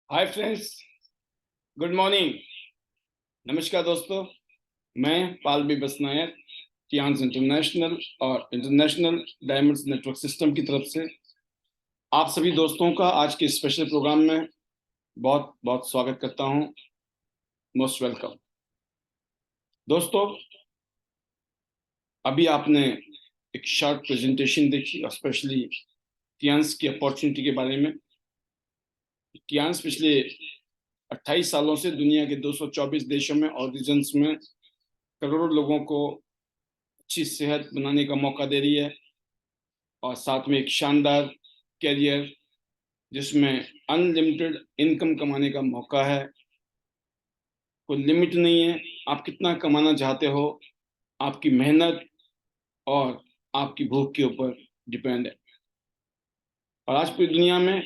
Hi friends, good morning. नमस्कार दोस्तों, मैं पाल बी बस नायर, टियांस इंटरनेशनल और इंटरनेशनल डायमंड्स नेटवर्क सिस्टम की तरफ से आप सभी दोस्तों का आज के स्पेशल प्रोग्राम में बहुत बहुत स्वागत करता हूं। Most welcome. दोस्तों, अभी आपने एक शॉर्ट प्रेजेंटेशन देखी और स्पेशली टियांस की अपॉर्चुनिटी के बारे में। टियांस पिछले 28 सालों से दुनिया के 224 देशों में और रीजन्स में करोड़ों लोगों को अच्छी सेहत बनाने का मौका दे रही है और साथ में एक शानदार कैरियर जिसमें अनलिमिटेड इनकम कमाने का मौका है। कोई लिमिट नहीं है, आप कितना कमाना चाहते हो आपकी मेहनत और आपकी भूख के ऊपर डिपेंड है। और आज पूरी दुनिया में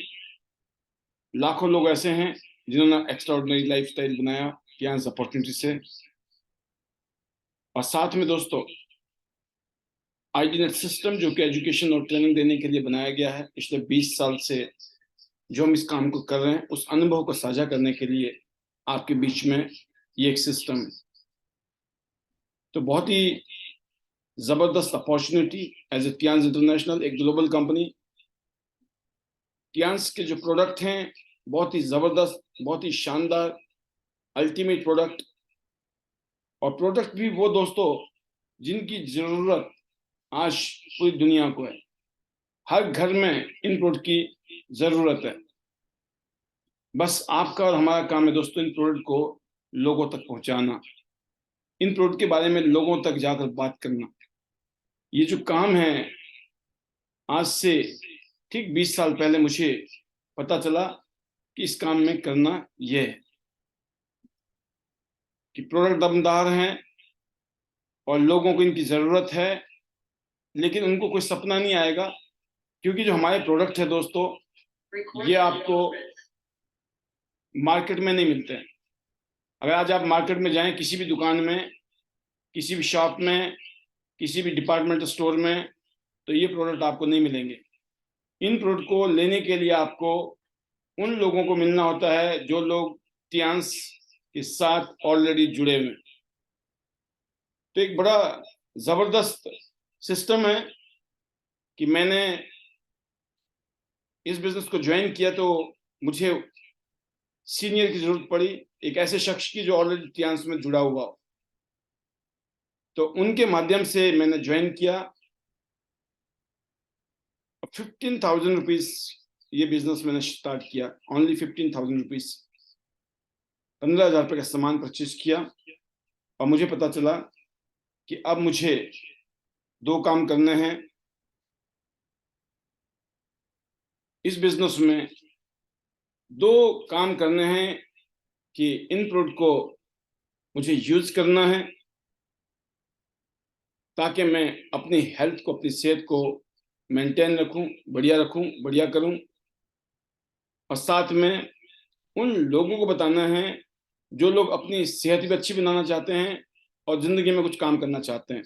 लाखों लोग ऐसे हैं जिन्होंने एक्स्ट्राऑर्डिनरी लाइफस्टाइल बनाया यहाँ अपॉर्चुनिटी से। और साथ में दोस्तों, आईडी नेट सिस्टम जो कि एजुकेशन और ट्रेनिंग देने के लिए बनाया गया है, पिछले 20 साल से जो हम इस काम को कर रहे हैं उस अनुभव को साझा करने के लिए आपके बीच में ये एक सिस्टम है। तो बहुत ही जबरदस्त opportunity as a Tiens international, एक ग्लोबल कंपनी। टियांस के जो प्रोडक्ट हैं बहुत ही जबरदस्त, बहुत ही शानदार, अल्टीमेट प्रोडक्ट। और प्रोडक्ट भी वो दोस्तों जिनकी जरूरत आज पूरी दुनिया को है। हर घर में इन प्रोडक्ट की जरूरत है। बस आपका और हमारा काम है दोस्तों इन प्रोडक्ट को लोगों तक पहुंचाना, इन प्रोडक्ट के बारे में लोगों तक जाकर बात करना। ये जो काम है, आज से ठीक 20 साल पहले मुझे पता चला कि इस काम में करना ये है कि प्रोडक्ट दमदार हैं और लोगों को इनकी जरूरत है, लेकिन उनको कोई सपना नहीं आएगा क्योंकि जो हमारे प्रोडक्ट है दोस्तों ये आपको मार्केट में नहीं मिलते हैं। अगर आज आप मार्केट में जाएं, किसी भी दुकान में, किसी भी शॉप में, किसी भी डिपार्टमेंटल स्टोर में, तो ये प्रोडक्ट आपको नहीं मिलेंगे। इन प्रोडक्ट को लेने के लिए आपको उन लोगों को मिलना होता है जो लोग टियांस के साथ ऑलरेडी जुड़े हुए हैं। तो एक बड़ा जबरदस्त सिस्टम है कि मैंने इस बिजनेस को ज्वाइन किया तो मुझे सीनियर की जरूरत पड़ी, एक ऐसे शख्स की जो ऑलरेडी टियांस में जुड़ा हुआ हो। तो उनके माध्यम से मैंने ज्वाइन किया। 15,000 रुपीज ये बिजनेस मैंने स्टार्ट किया, ओनली 15,000 रुपीज, 15,000 रुपये का सामान परचेज किया। और मुझे पता चला कि अब मुझे दो काम करने हैं इस बिजनेस में। दो काम करने हैं कि इन प्रोडक्ट को मुझे यूज करना है ताकि मैं अपनी हेल्थ को, अपनी सेहत को मेंटेन रखूं, बढ़िया करूं। और साथ में उन लोगों को बताना है जो लोग अपनी सेहत भी अच्छी बनाना चाहते हैं और जिंदगी में कुछ काम करना चाहते हैं।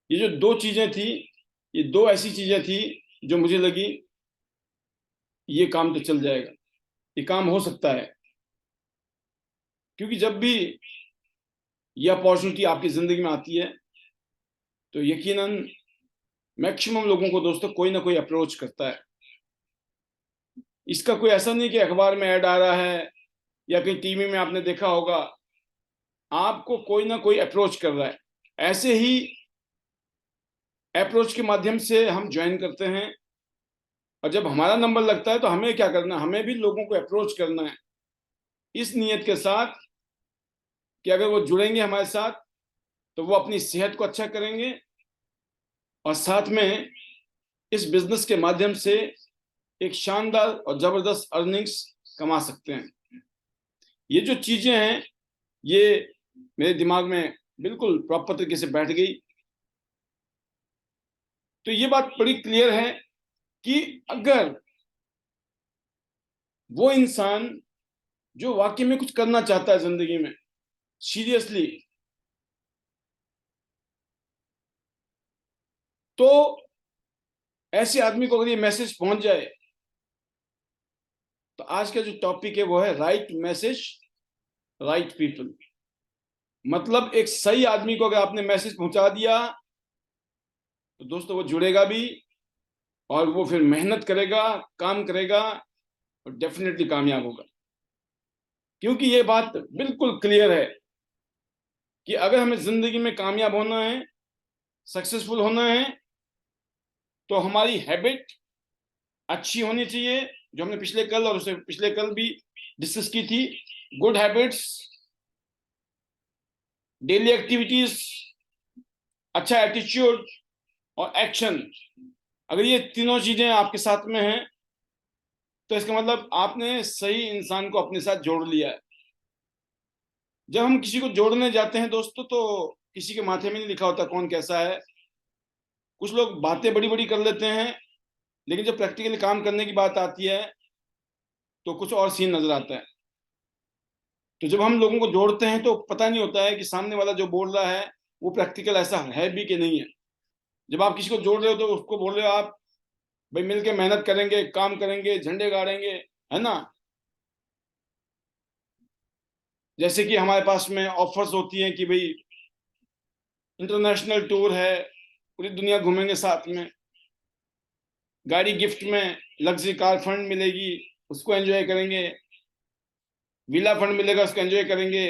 ये जो दो चीजें थी, ये दो ऐसी चीजें थी जो मुझे लगी ये काम तो चल जाएगा, ये काम हो सकता है। क्योंकि जब भी ये अपॉर्चुनिटी आपकी जिंदगी में आती है तो यकीनन मैक्सिमम लोगों को दोस्तों कोई ना कोई अप्रोच करता है। इसका कोई ऐसा नहीं कि अखबार में ऐड आ रहा है या कहीं टीवी में आपने देखा होगा, आपको कोई ना कोई अप्रोच कर रहा है। ऐसे ही अप्रोच के माध्यम से हम ज्वाइन करते हैं और जब हमारा नंबर लगता है तो हमें क्या करना है, हमें भी लोगों को अप्रोच करना है इस नियत के साथ कि अगर वो जुड़ेंगे हमारे साथ तो वो अपनी सेहत को अच्छा करेंगे और साथ में इस बिजनेस के माध्यम से एक शानदार और जबरदस्त अर्निंग्स कमा सकते हैं। ये जो चीजें हैं ये मेरे दिमाग में बिल्कुल प्रॉपर तरीके से बैठ गई। तो ये बात बड़ी क्लियर है कि अगर वो इंसान जो वाकई में कुछ करना चाहता है जिंदगी में सीरियसली, तो ऐसे आदमी को अगर ये मैसेज पहुंच जाए तो आज का जो टॉपिक है वो है राइट मैसेज राइट पीपल। मतलब एक सही आदमी को अगर आपने मैसेज पहुंचा दिया तो दोस्तों वो जुड़ेगा भी, और वो फिर मेहनत करेगा, काम करेगा, और डेफिनेटली कामयाब होगा। क्योंकि ये बात बिल्कुल क्लियर है कि अगर हमें जिंदगी में कामयाब होना है, सक्सेसफुल होना है, तो हमारी हैबिट अच्छी होनी चाहिए, जो हमने पिछले कल और उससे पिछले कल भी डिस्कस की थी। गुड हैबिट्स, डेली एक्टिविटीज, अच्छा एटीट्यूड और एक्शन। अगर ये तीनों चीजें आपके साथ में हैं तो इसका मतलब आपने सही इंसान को अपने साथ जोड़ लिया है। जब हम किसी को जोड़ने जाते हैं दोस्तों, तो किसी के माथे में नहीं लिखा होता कौन कैसा है। कुछ लोग बातें बड़ी बड़ी कर लेते हैं, लेकिन जब प्रैक्टिकली काम करने की बात आती है तो कुछ और सीन नजर आता है। तो जब हम लोगों को जोड़ते हैं तो पता नहीं होता है कि सामने वाला जो बोल रहा है वो प्रैक्टिकल ऐसा है भी कि नहीं है। जब आप किसी को जोड़ रहे हो तो उसको बोल रहे हो आप, भाई मिलके मेहनत करेंगे, काम करेंगे, झंडे गाड़ेंगे, है ना। जैसे कि हमारे पास में ऑफर्स होती हैं कि भाई इंटरनेशनल टूर है, पूरी दुनिया घूमेंगे साथ में, गाड़ी गिफ्ट में, लग्जरी कार फंड मिलेगी, उसको एंजॉय करेंगे, विला फंड मिलेगा, उसको एंजॉय करेंगे,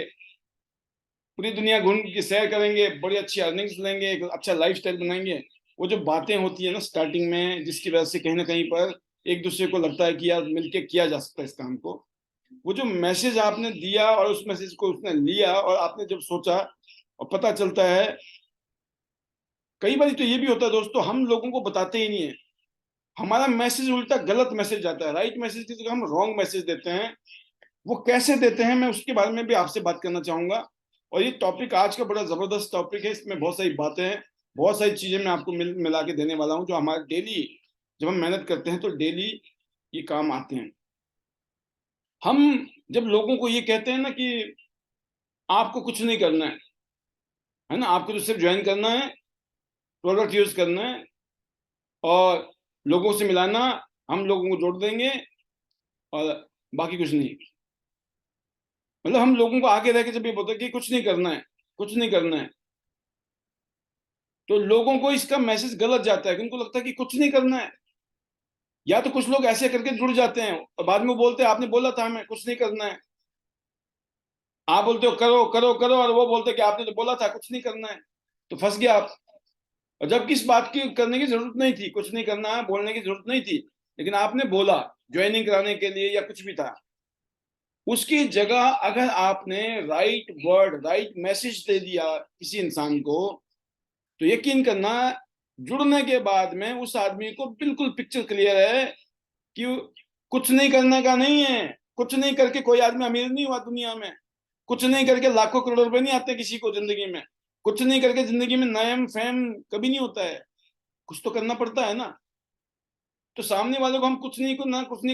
पूरी दुनिया घूम के सैर करेंगे, बड़ी अच्छी अर्निंग्स लेंगे, एक अच्छा लाइफस्टाइल बनाएंगे। वो जो बातें होती है ना स्टार्टिंग में, जिसकी वजह से कहीं ना कहीं पर एक दूसरे को लगता है कि यार मिलके किया जा सकता है इस काम को, वो जो मैसेज आपने दिया और उस मैसेज को उसने लिया और आपने जब सोचा, और पता चलता है कई बार तो ये भी होता है दोस्तों, हम लोगों को बताते ही नहीं है, हमारा मैसेज उल्टा गलत मैसेज जाता है। राइट मैसेज की जगह हम रॉन्ग मैसेज देते हैं। वो कैसे देते हैं, मैं उसके बारे में भी आपसे बात करना चाहूंगा। और ये टॉपिक आज का बड़ा जबरदस्त टॉपिक है, इसमें बहुत सारी बातें हैं, बहुत सारी चीजें मैं आपको मिला के देने वाला हूँ, जो हमारे डेली, जब हम मेहनत करते हैं तो डेली ये काम आते हैं। हम जब लोगों को ये कहते हैं ना कि आपको कुछ नहीं करना है ना, आपको तो सिर्फ ज्वाइन करना है, प्रोडक्ट यूज करना है और लोगों से मिलाना, हम लोगों को जोड़ देंगे और बाकी कुछ नहीं। मतलब हम लोगों को आगे रह के जब ये बोलते हैं कि कुछ नहीं करना है, कुछ नहीं करना है, तो लोगों को इसका मैसेज गलत जाता है कि उनको लगता है कि कुछ नहीं करना है। या तो कुछ लोग ऐसे करके जुड़ जाते हैं और बाद में वो बोलते हैं आपने बोला था हमें कुछ नहीं करना है, आप बोलते हो करो करो करो, और वो बोलते हैं कि आपने तो बोला था कुछ नहीं करना है, तो फंस गया आप। और जबकि इस बात की करने की जरूरत नहीं थी, कुछ नहीं करना है बोलने की जरूरत नहीं थी, लेकिन आपने बोला ज्वाइनिंग कराने के लिए या कुछ भी था, उसकी जगह अगर आपने राइट वर्ड राइट मैसेज दे दिया किसी इंसान को, तो यकीन करना जुड़ने के बाद में उस आदमी को बिल्कुल पिक्चर क्लियर है कि कुछ नहीं करने का नहीं है। कुछ नहीं करके कोई आदमी अमीर नहीं हुआ दुनिया में, कुछ नहीं करके लाखों करोड़ रुपए नहीं आते किसी को जिंदगी में, कुछ नहीं करके जिंदगी में नाम फेम कभी नहीं होता है, कुछ तो करना पड़ता है ना। तो सामने वाले को हम कुछ नहीं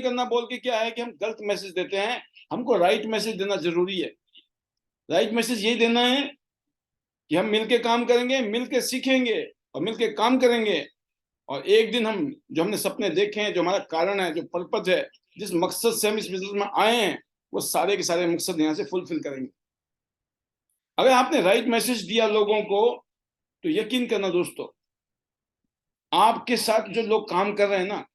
करना बोल के क्या है कि हम गलत मैसेज देते हैं। हमको राइट मैसेज देना जरूरी है। राइट मैसेज यही देना है कि हम मिलके काम करेंगे, मिलके सीखेंगे और मिलके काम करेंगे, और एक दिन हम जो हमने सपने देखे हैं, जो हमारा कारण है, जो पर्पज है, जिस मकसद से हम इस बिजनेस में आए हैं, वो सारे के सारे मकसद यहाँ से फुलफिल करेंगे। अगर आपने राइट मैसेज दिया लोगों को, तो यकीन करना दोस्तों, आपके साथ जो लोग काम कर रहे हैं ना,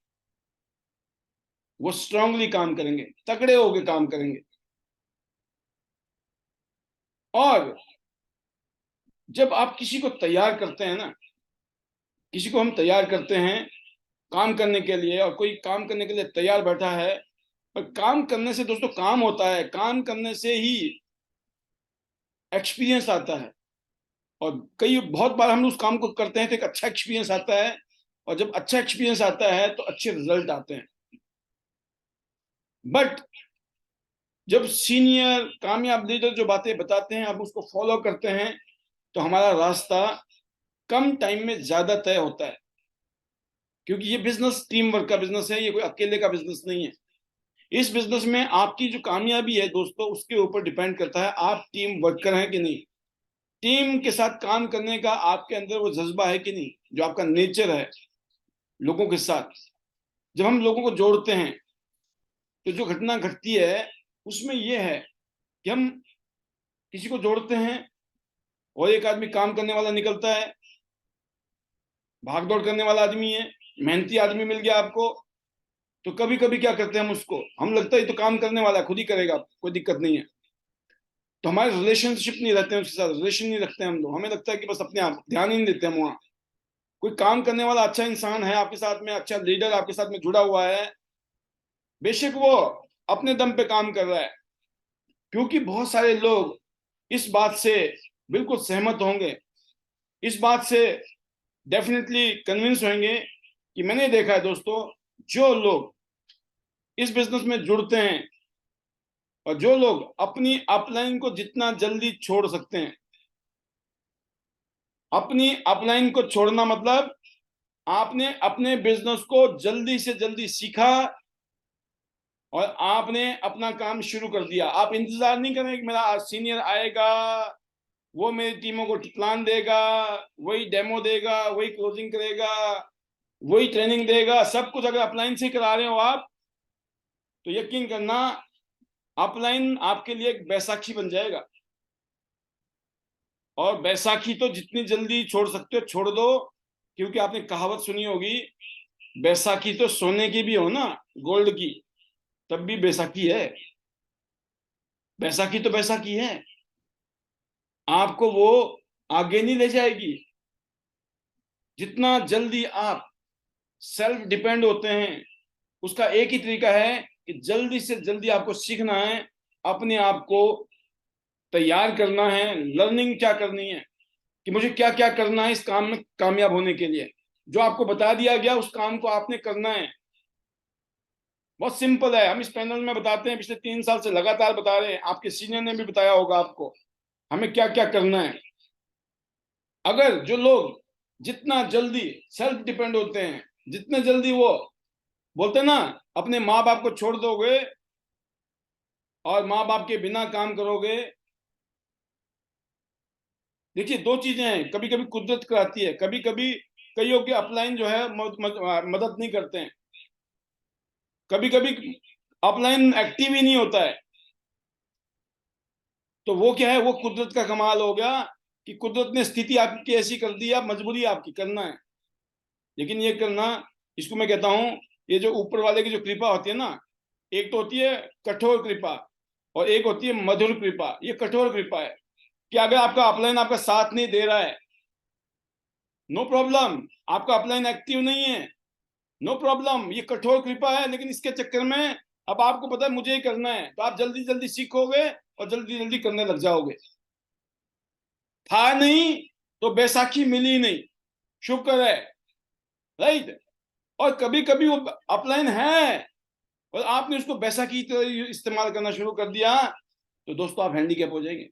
वो स्ट्रांगली काम करेंगे, तगड़े होकर काम करेंगे। और जब आप किसी को तैयार करते हैं ना, किसी को हम तैयार करते हैं काम करने के लिए, और कोई काम करने के लिए तैयार बैठा है, और काम करने से दोस्तों काम होता है, काम करने से ही एक्सपीरियंस आता है। और कई बहुत बार हम उस काम को करते हैं तो एक अच्छा एक्सपीरियंस आता है, और जब अच्छा एक्सपीरियंस आता है तो अच्छे रिजल्ट आते हैं। बट जब सीनियर कामयाब लीडर जो बातें बताते हैं, आप उसको फॉलो करते हैं, तो हमारा रास्ता कम टाइम में ज्यादा तय होता है। क्योंकि ये बिजनेस टीम वर्क का बिजनेस है, ये कोई अकेले का बिजनेस नहीं है। इस बिजनेस में आपकी जो कामयाबी है दोस्तों, उसके ऊपर डिपेंड करता है आप टीम वर्कर हैं कि नहीं, टीम के साथ काम करने का आपके अंदर वो जज्बा है कि नहीं, जो आपका नेचर है लोगों के साथ। जब हम लोगों को जोड़ते हैं तो जो घटना घटती है उसमें यह है कि हम किसी को जोड़ते हैं और एक आदमी काम करने वाला निकलता है, भाग दौड़ करने वाला आदमी है, मेहनती आदमी मिल गया आपको। तो कभी कभी क्या करते हैं, हम उसको, हम लगता है ये तो काम करने वाला है, खुद ही करेगा, कोई दिक्कत नहीं है। तो हमारे रिलेशनशिप नहीं रहते हैं उसके साथ, रिलेशन नहीं रखते हैं हम लोग, हमें लगता है कि बस अपने आप, ध्यान ही नहीं देते हम वहाँ। कोई काम करने वाला अच्छा इंसान है आपके साथ में, अच्छा लीडर आपके साथ में जुड़ा हुआ है, बेशक वो अपने दम पे काम कर रहा है, क्योंकि बहुत सारे लोग इस बात से बिल्कुल सहमत होंगे, इस बात से डेफिनेटली कन्विंस होंगे कि मैंने देखा है दोस्तों, जो लोग इस बिजनेस में जुड़ते हैं और जो लोग अपनी अपलाइन को जितना जल्दी छोड़ सकते हैं, अपनी अपलाइन को छोड़ना मतलब आपने अपने बिजनेस को जल्दी से जल्दी सीखा और आपने अपना काम शुरू कर दिया। आप इंतजार नहीं करें कि मेरा सीनियर आएगा, वो मेरी टीमों को प्लान देगा, वही डेमो देगा, वही क्लोजिंग करेगा, वही ट्रेनिंग देगा, सब कुछ अगर अपलाइन से करा रहे हो आप, तो यकीन करना अपलाइन आपके लिए एक बैसाखी बन जाएगा। और बैसाखी तो जितनी जल्दी छोड़ सकते हो छोड़ दो, क्योंकि आपने कहावत सुनी होगी, बैसाखी तो सोने की भी हो ना, गोल्ड की, तब भी बैसाखी है। बैसाखी तो बैसाखी है, आपको वो आगे नहीं ले जाएगी। जितना जल्दी आप सेल्फ डिपेंड होते हैं, उसका एक ही तरीका है कि जल्दी से जल्दी आपको सीखना है, अपने आप को तैयार करना है, लर्निंग क्या करनी है कि मुझे क्या क्या करना है इस काम में कामयाब होने के लिए। जो आपको बता दिया गया उस काम को आपने करना है। बहुत सिंपल है, हम इस पैनल में बताते हैं, पिछले 3 साल से लगातार बता रहे हैं, आपके सीनियर ने भी बताया होगा आपको हमें क्या क्या करना है। अगर जो लोग जितना जल्दी सेल्फ डिपेंड होते हैं, जितने जल्दी वो बोलते हैं ना, अपने माँ बाप को छोड़ दोगे और माँ बाप के बिना काम करोगे। देखिए, दो चीजें हैं, कभी कभी कुदरत कराती है, कभी कभी कईयों के अपलाइन जो है मदद नहीं करते हैं, कभी कभी अपलाइन एक्टिव ही नहीं होता है। तो वो क्या है, वो कुदरत का कमाल हो गया कि कुदरत ने स्थिति आपकी ऐसी कर दी, आप मजबूरी आपकी करना है। लेकिन ये करना, इसको मैं कहता हूं, ये जो ऊपर वाले की जो कृपा होती है ना, एक तो होती है कठोर कृपा और एक होती है मधुर कृपा। ये कठोर कृपा है कि अगर आपका अपलाइन आपका साथ नहीं दे रहा है, नो प्रॉब्लम, आपका अपलाइन एक्टिव नहीं है, नो प्रॉब्लम, ये कठोर कृपा है। लेकिन इसके चक्कर में अब आपको पता है मुझे ही करना है, तो आप जल्दी जल्दी सीखोगे और जल्दी जल्दी करने लग जाओगे। था नहीं तो बैसाखी मिली नहीं, शुक्र है, राइट। और कभी कभी वो अपलाइन है और आपने उसको बैसाखी की तरह इस्तेमाल करना शुरू कर दिया, तो दोस्तों आप हैंडीकैप हो जाएंगे।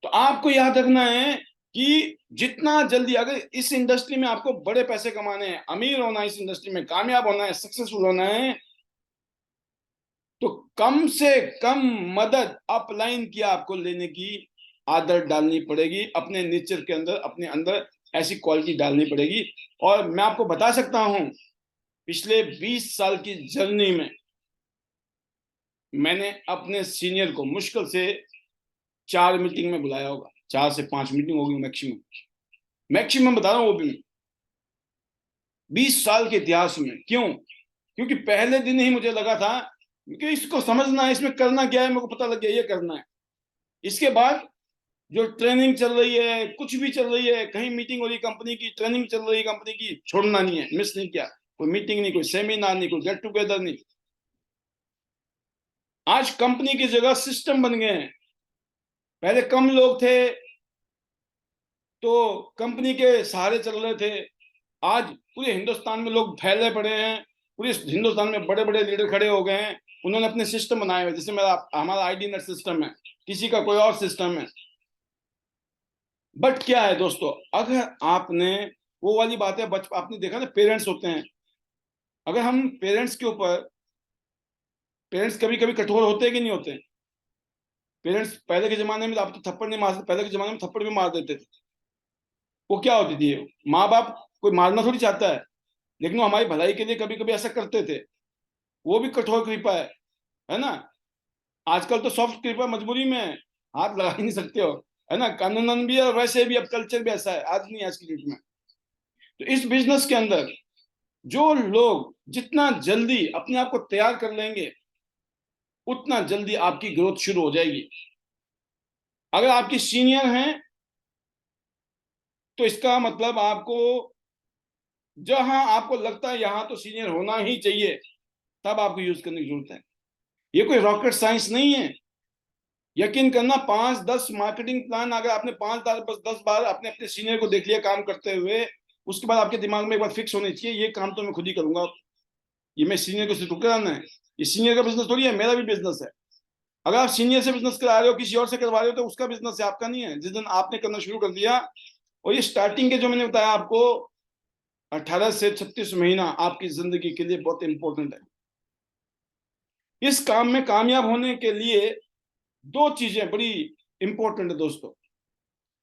तो आपको याद रखना है कि जितना जल्दी, अगर इस इंडस्ट्री में आपको बड़े पैसे कमाने हैं, अमीर होना है, इस इंडस्ट्री में कामयाब होना है, सक्सेसफुल होना है, तो कम से कम मदद अपलाइन की आपको लेने की आदत डालनी पड़ेगी, अपने नेचर के अंदर, अपने अंदर ऐसी क्वालिटी डालनी पड़ेगी। और मैं आपको बता सकता हूं, पिछले 20 साल की जर्नी में मैंने अपने सीनियर को मुश्किल से 4 मीटिंग में बुलाया होगा, 4 से 5 मीटिंग होगी मैक्सिमम, मैक्सिमम बता रहा हूँ, वो भी 20 साल के इतिहास में। क्यों? क्योंकि पहले दिन ही मुझे लगा था कि इसको समझना है, इसमें करना क्या है, मेरे को पता लग गया ये करना है। इसके बाद जो ट्रेनिंग चल रही है, कुछ भी चल रही है, कहीं मीटिंग हो रही कंपनी की, ट्रेनिंग चल रही है कंपनी की, छोड़ना नहीं है, मिस नहीं किया, कोई मीटिंग नहीं, कोई सेमिनार नहीं, कोई गेट टुगेदर नहीं। आज कंपनी की जगह सिस्टम बन गए हैं। पहले कम लोग थे तो कंपनी के सहारे चल रहे थे, आज पूरे हिंदुस्तान में लोग फैले पड़े हैं, पूरे हिंदुस्तान में बड़े बड़े लीडर खड़े हो गए हैं, उन्होंने अपने सिस्टम बनाए हुए, जैसे मेरा हमारा आईडी नेट सिस्टम है, किसी का कोई और सिस्टम है। बट क्या है दोस्तों, अगर आपने, वो वाली बात है, आपने देखा ना, पेरेंट्स होते हैं, अगर हम पेरेंट्स के ऊपर, पेरेंट्स कभी कभी कठोर होते हैं कि नहीं होते? पेरेंट्स पहले के जमाने में, आप तो थप्पड़ नहीं मारते, पहले के जमाने में थप्पड़ भी मार देते थे। वो क्या होती थी, माँ बाप कोई मारना थोड़ी चाहता है, लेकिन वो हमारी भलाई के लिए कभी कभी ऐसा करते थे। वो भी कठोर कृपा है ना। आजकल तो सॉफ्ट कृपा मजबूरी में है, हाथ लगा ही नहीं सकते हो, है ना। कानूनन भी है और वैसे भी अब कल्चर भी ऐसा है, आज नहीं आज की डेट में। तो इस बिजनेस के अंदर जो लोग जितना जल्दी अपने आप को तैयार कर लेंगे, उतना जल्दी आपकी ग्रोथ शुरू हो जाएगी। अगर आपकी सीनियर हैं तो इसका मतलब आपको जहां आपको लगता है यहां तो सीनियर होना ही चाहिए, तब आपको यूज करने की जरूरत है। ये कोई रॉकेट साइंस नहीं है। यकीन करना, 5-10 मार्केटिंग प्लान अगर आपने 5 बार बस 10 बार अपने अपने सीनियर को देख लिया काम करते हुए, उसके बाद आपके दिमाग में एक बार फिक्स होनी चाहिए ये काम तो मैं खुद ही करूंगा, ये मैं सीनियर को सिर्फ कराना है। ये सीनियर का बिजनेस थोड़ी है, मेरा भी बिजनेस है। अगर आप सीनियर से बिजनेस करा रहे हो, किसी और से करवा रहे हो, तो उसका बिजनेस है, आपका नहीं है। जिस दिन आपने करना शुरू कर दिया, और ये स्टार्टिंग के जो मैंने बताया आपको 18 से 36 महीना आपकी जिंदगी के लिए बहुत इंपॉर्टेंट है। इस काम में कामयाब होने के लिए दो चीजें बड़ी इंपॉर्टेंट है दोस्तों,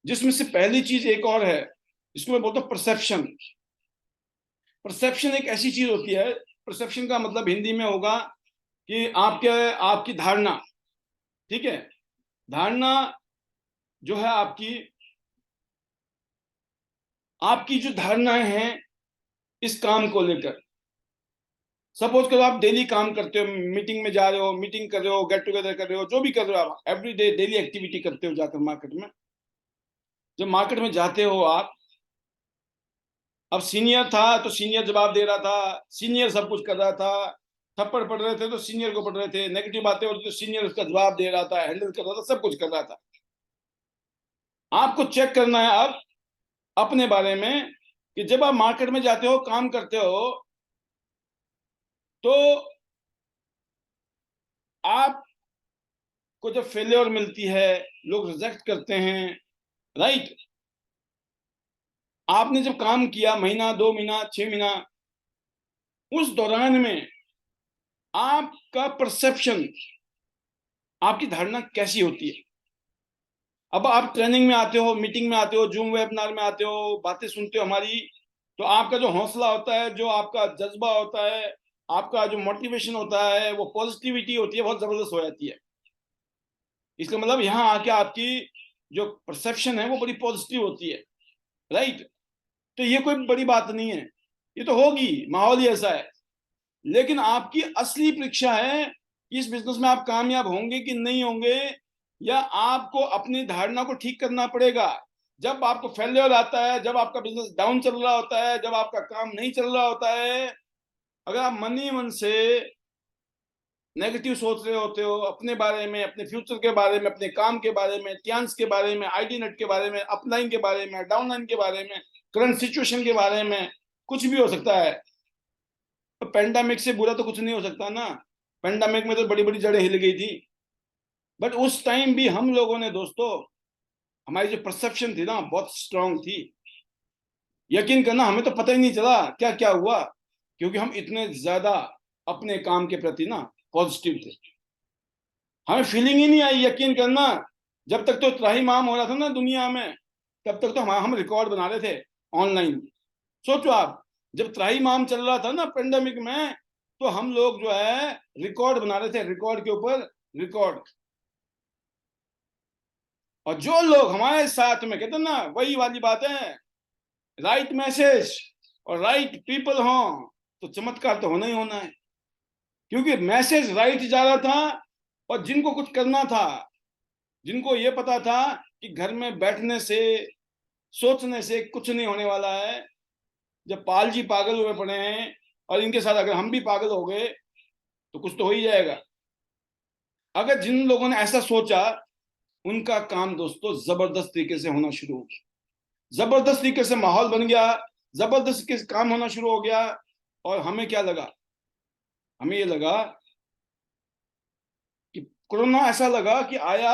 जिसमें से पहली चीज एक और है, इसको मैं बोलता हूं परसेप्शन। परसेप्शन एक ऐसी चीज होती है, परसेप्शन का मतलब हिंदी में होगा कि आपकी धारणा, ठीक है। धारणा जो है आपकी आपकी जो धारणाएं हैं इस काम को लेकर। सपोज करो आप डेली काम करते हो, मीटिंग में जा रहे हो, मीटिंग कर रहे हो, गेट टुगेदर कर रहे हो, जो भी कर रहे हो आप, एवरी डे डेली एक्टिविटी करते हो जाकर मार्केट में। जब मार्केट में जाते हो आप, अब सीनियर था तो सीनियर जवाब दे रहा था, सीनियर सब कुछ कर रहा था, थप्पड़ पड़ रहे थे तो सीनियर को पड़ रहे थे, नेगेटिव बातें होती तो सीनियर उसका जवाब दे रहा था, हैंडल कर रहा था, सब कुछ कर रहा था। आपको चेक करना है अब अपने बारे में कि जब आप मार्केट में जाते हो, काम करते हो, तो आपको जब फेलियर मिलती है, लोग रिजेक्ट करते हैं, राइट। आपने जब काम किया महीना, 2 महीना, 6 महीना, उस दौरान में आपका परसेप्शन, आपकी धारणा कैसी होती है। अब आप ट्रेनिंग में आते हो, मीटिंग में आते हो, जूम वेबिनार में आते हो, बातें सुनते हो हमारी, तो आपका जो हौसला होता है, जो आपका जज्बा होता है, आपका जो मोटिवेशन होता है, वो पॉजिटिविटी होती है, बहुत जबरदस्त हो जाती है। इसका मतलब यहाँ आके आपकी जो परसेप्शन है वो बड़ी पॉजिटिव होती है, राइट। तो ये कोई बड़ी बात नहीं है, ये तो होगी, माहौल ही ऐसा है। लेकिन आपकी असली परीक्षा है इस बिजनेस में आप कामयाब होंगे कि नहीं होंगे, या आपको अपनी धारणा को ठीक करना पड़ेगा। जब आपको फेलियर आता है, जब आपका बिजनेस डाउन चल रहा होता है, जब आपका काम नहीं चल रहा होता है, अगर आप मन ही मन से नेगेटिव सोच रहे होते हो अपने बारे में, अपने फ्यूचर के बारे में, अपने काम के बारे में, टियांस के बारे में, आईडी नेट के बारे में, अपलाइन के बारे में, डाउनलाइन के बारे में, करंट सिचुएशन के बारे में, कुछ भी हो सकता है। तो पेंडेमिक से बुरा तो कुछ नहीं हो सकता ना। पेंडेमिक में तो बड़ी बड़ी जड़ें हिल गई थी, बट उस टाइम भी हम लोगों ने दोस्तों, हमारी जो परसेप्शन थी ना बहुत स्ट्रांग थी। यकीन करना, हमें तो पता ही नहीं चला क्या क्या हुआ, क्योंकि हम इतने ज्यादा अपने काम के प्रति ना पॉजिटिव थे। हमें फीलिंग ही नहीं आई, यकीन करना। जब तक तो त्राहिमाम हो रहा था ना दुनिया में, तब तक तो हम रिकॉर्ड बना रहे थे ऑनलाइन। सोचो आप, जब त्राहिमाम चल रहा था ना पेंडेमिक में, तो हम लोग जो है रिकॉर्ड बना रहे थे, रिकॉर्ड के ऊपर रिकॉर्ड। और जो लोग हमारे साथ में, कहते ना वही वाली बात है, राइट मैसेज और राइट पीपल हो तो चमत्कार तो होना ही होना है। क्योंकि मैसेज राइट जा रहा था, और जिनको कुछ करना था, जिनको ये पता था कि घर में बैठने से, सोचने से कुछ नहीं होने वाला है, जब पाल जी पागल हुए पड़े हैं और इनके साथ अगर हम भी पागल हो गए तो कुछ तो हो ही जाएगा। अगर जिन लोगों ने ऐसा सोचा, उनका काम दोस्तों जबरदस्त तरीके से होना शुरू हो गया, जबरदस्त तरीके से माहौल बन गया, जबरदस्त तरीके से काम होना शुरू हो गया। और हमें क्या लगा, हमें ये लगा कि कोरोना ऐसा लगा कि आया,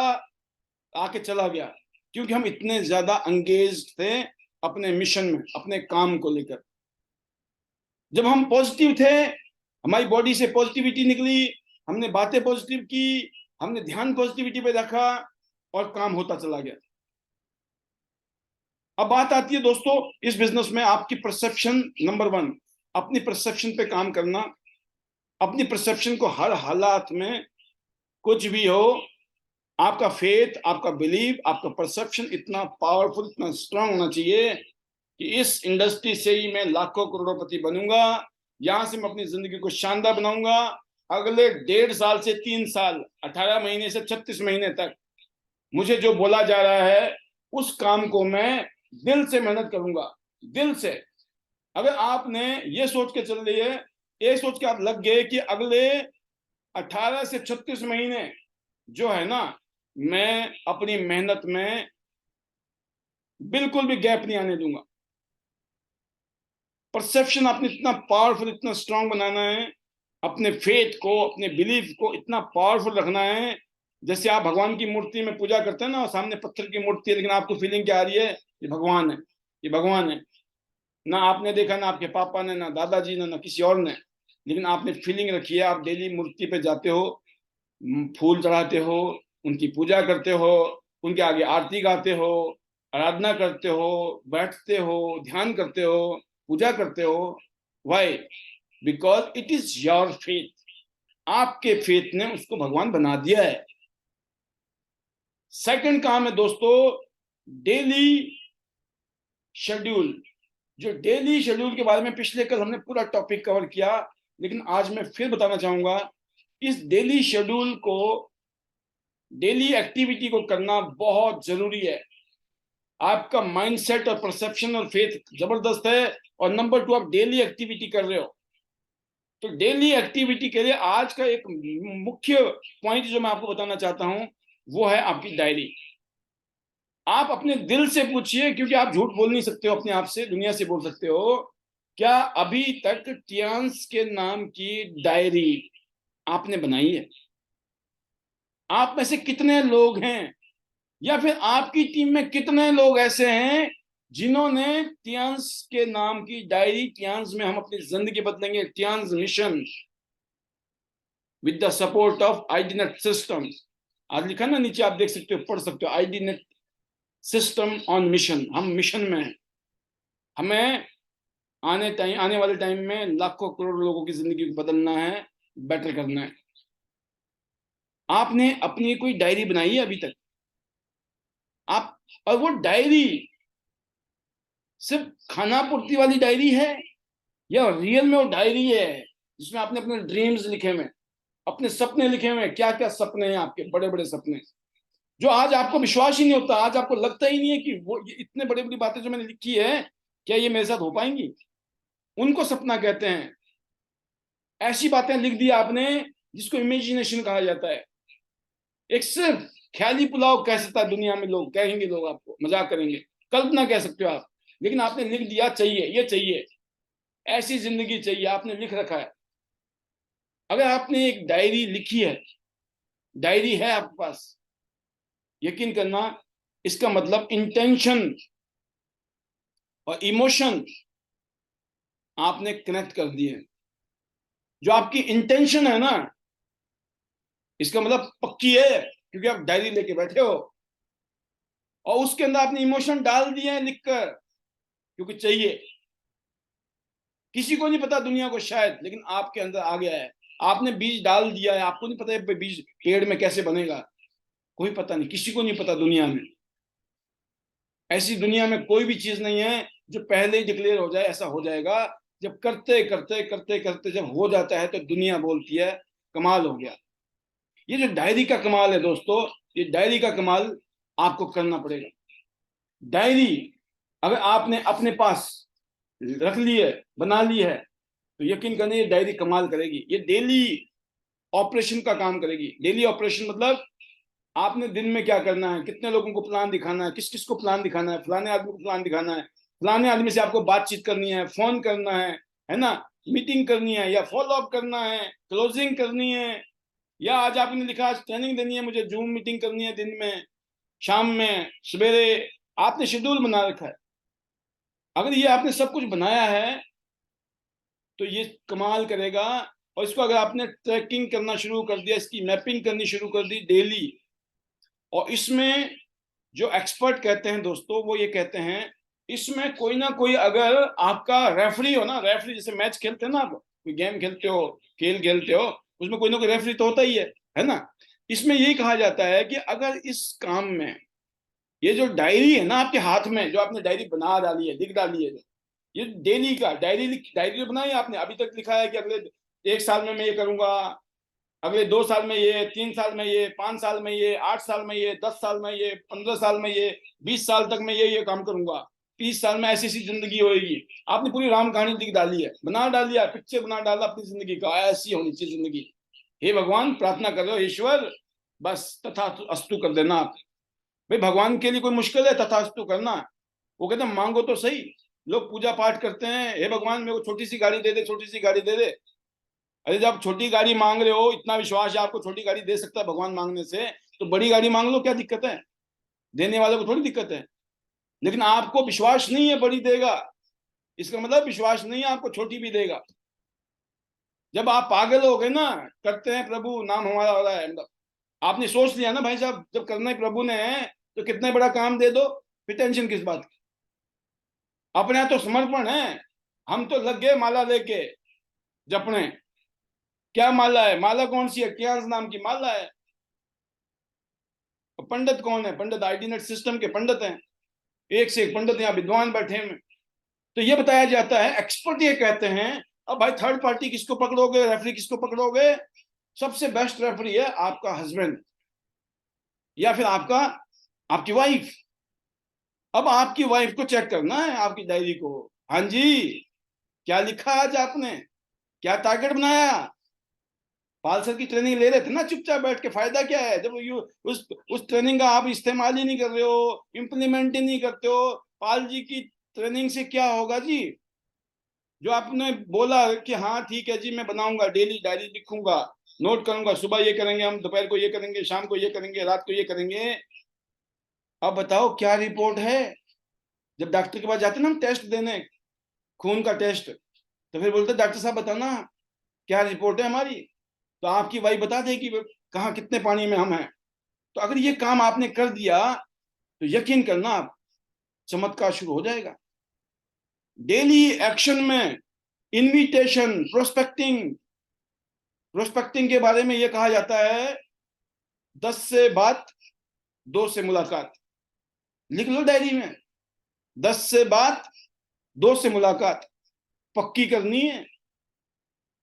आके चला गया, क्योंकि हम इतने ज्यादा एंगेज थे अपने मिशन में, अपने काम को लेकर। जब हम पॉजिटिव थे, हमारी बॉडी से पॉजिटिविटी निकली, हमने बातें पॉजिटिव की, हमने ध्यान पॉजिटिविटी पे रखा, और काम होता चला गया। अब बात आती है दोस्तों, इस बिजनेस में आपकी परसेप्शन नंबर 1, अपनी परसेप्शन पे काम करना। अपनी परसेप्शन को हर हालात में, कुछ भी हो, आपका फेथ, आपका बिलीव, आपका परसेप्शन इतना पावरफुल, इतना स्ट्रांग होना चाहिए कि इस इंडस्ट्री से ही मैं लाखों करोड़पति बनूंगा, यहां से मैं अपनी जिंदगी को शानदार बनाऊंगा। अगले 1.5 साल से 3 साल, 18 महीने से 36 महीने तक मुझे जो बोला जा रहा है उस काम को मैं दिल से मेहनत करूंगा, दिल से। अगर आपने ये सोच के चल रही है, ये सोच के आप लग गए कि अगले 18 से 36 महीने जो है ना, मैं अपनी मेहनत में बिल्कुल भी गैप नहीं आने दूंगा। परसेप्शन आपने इतना पावरफुल, इतना स्ट्रांग बनाना है, अपने फेथ को, अपने बिलीफ को इतना पावरफुल रखना है। जैसे आप भगवान की मूर्ति में पूजा करते हैं ना, सामने पत्थर की मूर्ति है, लेकिन आपको फीलिंग क्या आ रही है? ये भगवान है, ये भगवान है। ना आपने देखा, ना आपके पापा ने, ना दादाजी ने, ना किसी और ने, लेकिन आपने फीलिंग रखी है। आप डेली मूर्ति पे जाते हो, फूल चढ़ाते हो, उनकी पूजा करते हो, उनके आगे आरती गाते हो, आराधना करते हो, बैठते हो, ध्यान करते हो, पूजा करते हो। Why? Because it is your faith. आपके फेथ ने उसको भगवान बना दिया है। सेकंड काम है दोस्तों, डेली शेड्यूल। जो डेली शेड्यूल के बारे में पिछले कल हमने पूरा टॉपिक कवर किया, लेकिन आज मैं फिर बताना चाहूंगा। इस डेली शेड्यूल को, डेली एक्टिविटी को करना बहुत जरूरी है। आपका माइंडसेट और परसेप्शन और फेथ जबरदस्त है, और नंबर 2, आप डेली एक्टिविटी कर रहे हो। तो डेली एक्टिविटी के लिए आज का एक मुख्य पॉइंट जो मैं आपको बताना चाहता हूं, वो है आपकी डायरी। आप अपने दिल से पूछिए, क्योंकि आप झूठ बोल नहीं सकते हो अपने आप से, दुनिया से बोल सकते हो। क्या अभी तक टियांस के नाम की डायरी आपने बनाई है? आप में से कितने लोग हैं, या फिर आपकी टीम में कितने लोग ऐसे हैं जिन्होंने टियांस के नाम की डायरी, टियांस में हम अपनी जिंदगी बदलेंगे, Tiens mission with the support of IDNet system, आज लिखा ना नीचे, आप देख सकते हो, पढ़ सकते हो, आईडीनेट सिस्टम ऑन मिशन। हम मिशन में हैं। हमें आने वाले टाइम में लाखों करोड़ लोगों की जिंदगी को बदलना है, बेटर करना है। आपने अपनी कोई डायरी बनाई है अभी तक? आप, और वो डायरी सिर्फ खाना पूर्ति वाली डायरी है, या रियल में वो डायरी है जिसमें आपने अपने ड्रीम्स लिखे हुए, अपने सपने लिखे हुए? क्या क्या सपने हैं आपके, बड़े बड़े सपने, जो आज आपको विश्वास ही नहीं होता, आज आपको लगता ही नहीं है कि वो ये इतने बड़ी बड़ी बातें जो मैंने लिखी है, क्या ये मेरे साथ हो पाएंगी? उनको सपना कहते हैं। ऐसी बातें लिख दी आपने जिसको इमेजिनेशन कहा जाता है। एक सिर्फ ख्याली पुलाव कह सकता है दुनिया में, लोग कहेंगे, लोग आपको मजाक करेंगे, कल्पना कह सकते हो आप, लेकिन आपने लिख दिया, चाहिए, ये चाहिए, ऐसी जिंदगी चाहिए, आपने लिख रखा है। अगर आपने एक डायरी लिखी है, डायरी है आपके पास, यकीन करना, इसका मतलब इंटेंशन और इमोशन आपने कनेक्ट कर दिए। जो आपकी इंटेंशन है ना, इसका मतलब पक्की है, क्योंकि आप डायरी लेके बैठे हो, और उसके अंदर आपने इमोशन डाल दिए हैं लिखकर, क्योंकि चाहिए। किसी को नहीं पता दुनिया को शायद, लेकिन आपके अंदर आ गया है। आपने बीज डाल दिया है, आपको नहीं पता है बीज पेड़ में कैसे बनेगा, कोई पता नहीं, किसी को नहीं पता दुनिया में। ऐसी दुनिया में कोई भी चीज नहीं है जो पहले ही डिक्लेयर हो जाए, ऐसा हो जाएगा। जब करते करते करते करते जब हो जाता है तो दुनिया बोलती है कमाल हो गया। ये जो डायरी का कमाल है दोस्तों, ये डायरी का कमाल आपको करना पड़ेगा। डायरी अगर आपने अपने पास रख ली है, बना ली है, तो यकीन करने ये डायरी कमाल करेगी। ये डेली ऑपरेशन का काम करेगी। डेली ऑपरेशन मतलब आपने दिन में क्या करना है, कितने लोगों को प्लान दिखाना है, किस किस को प्लान दिखाना है, फलाने आदमी को प्लान दिखाना है, फलाने आदमी से आपको बातचीत करनी है, फोन करना है ना, मीटिंग करनी है, या फॉलो अप करना है, क्लोजिंग करनी है, या आज आपने लिखा आज ट्रेनिंग देनी है, मुझे जूम मीटिंग करनी है, दिन में, शाम में, सवेरे। आपने शेड्यूल बना रखा है। अगर ये आपने सब कुछ बनाया है तो ये कमाल करेगा। और इसको अगर आपने ट्रैकिंग करना शुरू कर दिया, इसकी मैपिंग करनी शुरू कर दी डेली, और इसमें जो एक्सपर्ट कहते हैं दोस्तों, वो ये कहते हैं इसमें कोई ना कोई, अगर आपका रेफरी हो ना, रेफरी जैसे मैच खेलते हैं ना आप, कोई गेम खेलते हो, खेल खेलते हो, उसमें कोई ना कोई रेफरी तो होता ही है ना। इसमें यही कहा जाता है कि अगर इस काम में ये जो डायरी है ना आपके हाथ में, जो आपने डायरी बना डाली है, लिख डाली है, ये डेली का डायरी जो बनाई आपने, अभी तक लिखा है कि अगले 1 साल में मैं ये करूंगा, अगले 2 साल में ये, 3 साल में ये, 5 साल में ये, 8 साल में ये, 10 साल में ये, 15 साल में ये, 20 साल तक मैं ये काम करूंगा, 30 साल में ऐसी ऐसी जिंदगी होगी। आपने पूरी राम कहानी लिख डाली है, बना डाली है, पिक्चर बना डाला अपनी जिंदगी का, ऐसी होनी चाहिए जिंदगी। हे भगवान, प्रार्थना कर रहे हो ईश्वर, बस तथा अस्तु कर देना आप। भाई भगवान के लिए कोई मुश्किल है तथास्तु करना? वो कहते हैं मांगो तो सही। लोग पूजा पाठ करते हैं, हे भगवान मेरे को छोटी सी गाड़ी दे दे, छोटी सी गाड़ी दे दे। अरे जब छोटी गाड़ी मांग रहे हो, इतना विश्वास है आपको छोटी गाड़ी दे सकता है भगवान मांगने से, तो बड़ी गाड़ी मांग लो, क्या दिक्कत है? देने वाले को थोड़ी दिक्कत है। लेकिन आपको विश्वास नहीं है बड़ी देगा, इसका मतलब विश्वास नहीं है आपको छोटी भी देगा। जब आप पागल हो गए ना, करते हैं प्रभु नाम हमारा हो रहा है, मतलब आपने सोच लिया ना भाई साहब जब करना ही प्रभु ने है, तो कितना बड़ा काम दे दो, फिर टेंशन किस बात की? अपने यहाँ तो समर्पण है। हम तो लग गए माला लेके जपने। क्या माला है? माला कौन सी है? क्या नाम की माला है। पंडित कौन है? पंडित आईडी सिस्टम के पंडित हैं, एक से एक पंडित यहाँ विद्वान बैठे हैं। तो ये बताया जाता है, एक्सपर्ट ये कहते हैं, अब भाई थर्ड पार्टी किसको पकड़ोगे, रेफरी किसको पकड़ोगे? सबसे बेस्ट रेफरी है आपका हस्बैंड या फिर आपकी वाइफ। अब आपकी वाइफ को चेक करना है आपकी डायरी को। हाँ जी, क्या लिखा आज आपने, क्या टारगेट बनाया? पालसर की ट्रेनिंग ले रहे थे ना चुपचाप बैठ के, फायदा क्या है जब यू उस ट्रेनिंग का आप इस्तेमाल ही नहीं कर रहे हो, इम्प्लीमेंट ही नहीं करते हो। पाल जी की ट्रेनिंग से क्या होगा जी? जो आपने बोला कि हाँ ठीक है जी मैं बनाऊंगा, डेली डायरी लिखूंगा, नोट करूंगा, सुबह ये करेंगे हम, दोपहर को ये करेंगे, शाम को ये करेंगे, रात को ये करेंगे। अब बताओ क्या रिपोर्ट है? जब डॉक्टर के पास जाते ना हम टेस्ट देने, खून का टेस्ट, तो फिर बोलते डॉक्टर साहब बताना क्या रिपोर्ट है हमारी। तो आपकी वाइफ बता देगी कहाँ कितने पानी में हम हैं। तो अगर ये काम आपने कर दिया तो यकीन करना आप, चमत्कार शुरू हो जाएगा। डेली एक्शन में इनविटेशन, प्रोस्पेक्टिंग के बारे में यह कहा जाता है, 10 से बात, 2 से मुलाकात। लिख लो डायरी में, 10 से बात, 2 से मुलाकात पक्की करनी है।